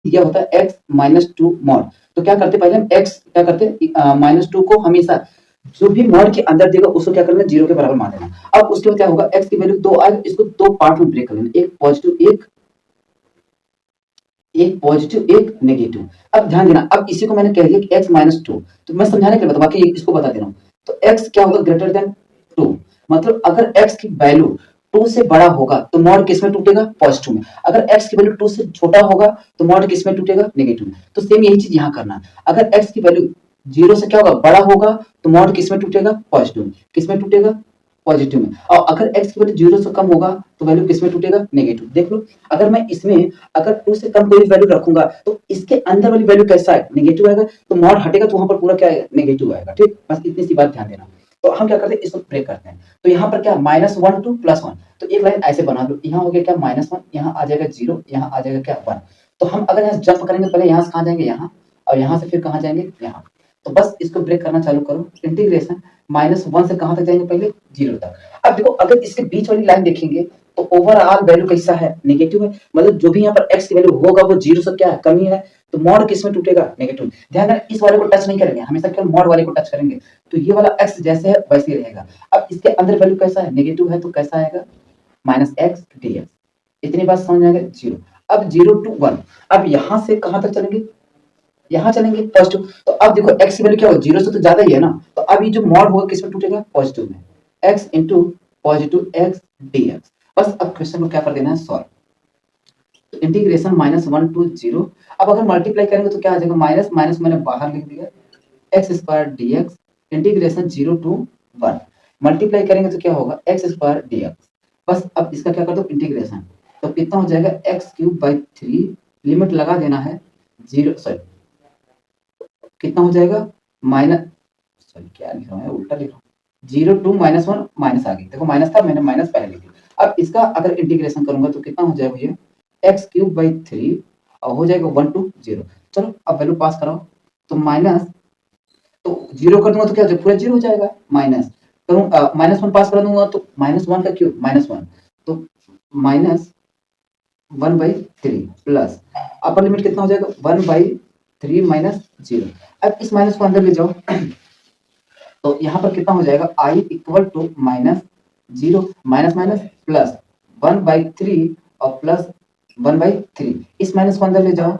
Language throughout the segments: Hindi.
दिया होता है x -2 मॉड। तो क्या करते पहले हम x क्या करते -2 को हमेशा जो भी मॉड के अंदर देगा उसको क्या करना 0 के बराबर मान देना। अब उसके बाद क्या होगा x की वैल्यू 2 आएगा, इसको 2 पार्ट में ब्रेक कर लेना, एक पॉजिटिव एक पॉजिटिव एक नेगेटिव। अब ध्यान देना, अब इसी को मैंने कह दिया कि x -2, तो मैं समझाने के लिए बता बाकी इसको बता दे रहा हूँ। तो x क्या होगा ग्रेटर देन 2, मतलब अगर x की वैल्यू 2 से बड़ा होगा तो मॉड किस में टूटेगा पॉजिटिव में, अगर x की वैल्यू 2 से छोटा होगा तो मॉड किस में टूटेगा नेगेटिव में। तो सेम यही चीज यहाँ करना, अगर x की वैल्यू 0 से क्या होगा बड़ा होगा तो मॉड किस में टूटेगा पॉजिटिव में, किस में टूटेगा पॉजिटिव में। और अगर x की वैल्यू 0 से कम होगा तो वैल्यू किस में टूटेगा नेगेटिव। देख लो अगर मैं इसमें अगर 2 से कम कोई वैल्यू रखूंगा तो इसके अंदर वाली वैल्यू कैसा है नेगेटिव आएगा, तो मॉड हटेगा तो वहां पर पूरा क्या है नेगेटिव आएगा। ठीक, बस इतनी सी बात ध्यान देना। तो हम क्या करते हैं इसको ब्रेक करते हैं, तो यहाँ पर क्या -1 टू +1, तो एक लाइन ऐसे बना लो, यहाँ हो गया क्या -1, यहाँ आ जाएगा 0, यहाँ आ जाएगा क्या 1। तो हम अगर यहाँ जंप करेंगे पहले यहाँ से कहाँ जाएंगे यहाँ, और यहाँ से फिर कहाँ जाएंगे यहाँ। तो बस इसको ब्रेक करना चालू करो, इंटीग्रेशन -1 से कहाँ तक जाएंगे पहले 0 तक। अब देखो अगर इसके बीच वाली लाइन देखेंगे तो ओवरऑल वैल्यू कैसा है नेगेटिव है, मतलब जो भी यहाँ पर x की वैल्यू होगा वो 0 से क्या है कम ही है, तो मॉड किस में टूटेगा नेगेटिव। ध्यान रखना इस वाले को टच नहीं करेंगे, हमेशा केवल मॉड वाले को टच करेंगे, तो ये वाला x जैसे है वैसे ही रहेगा। अब इसके अंदर वैल्यू कैसा है नेगेटिव है, तो कैसा आएगा -x dx। इतनी बात समझ में आ गया 0। अब 0 टू 1, अब यहाँ से कहाँ तक चलेंगे यहाँ चलेंगे पॉजिटिव। तो अब देखो x की वैल्यू क्या होगा 0 से तो ज्यादा ही है ना, तो अब ये जो मॉड होगा किस में टूटेगा पॉजिटिव में, x into positive x dx। बस अब क्वेश्चन को क्या कर देना है सॉल्व, तो इंटीग्रेशन -1 टू 0। अब अगर मल्टीप्लाई करेंगे तो क्या आ जाएगा माइनस माइनस मैंने बाहर लिख दिया x² dx integration 0 to 1, multiply करेंगे तो क्या होगा x² dx। बस अब इसका क्या कर दो इंटीग्रेशन, तो कितना हो जाएगा x³/3, लिमिट लगा देना है 0 सॉरी कितना हो जाएगा माइनस सॉरी क्या लिख रहा हूँ उल्टा लिख रहा हूँ 0 टू -1 माइनस आ गई, देखो माइनस था मैंने माइनस पहले लिख दिया। अब इसका अगर इंटीग्रेशन करूंगा तो कितना हो जाएगा ये x³/3 और हो जाएगा 1 टू 0। चलो अब वैल्यू पास कराओ, तो माइनस तो 0 कर दूंगा तो क्या हो जाएगा पूरा 0 हो जाएगा, माइनस करूँ -1 पास कर दूंगा तो -1 का क्यूब -1, तो -1/3 प्लस अपर लिमिट कितना हो जाएगा 1/3 माइनस 0। अब इस माइनस को अंदर ले जाओ तो यहाँ पर कितना हो जाएगा i equal to -0 minus minus plus 1/3 और प्लस 1/3, इस माइनस को अंदर ले जाओ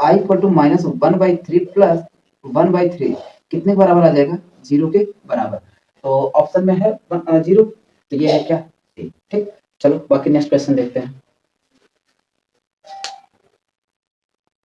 i इक्वल टू -1/3 प्लस 1/3 कितने के बराबर आ जाएगा 0 के बराबर। तो ऑप्शन में है 0, तो ये है क्या ठीक। चलो बाकी नेक्स्ट क्वेश्चन देखते हैं।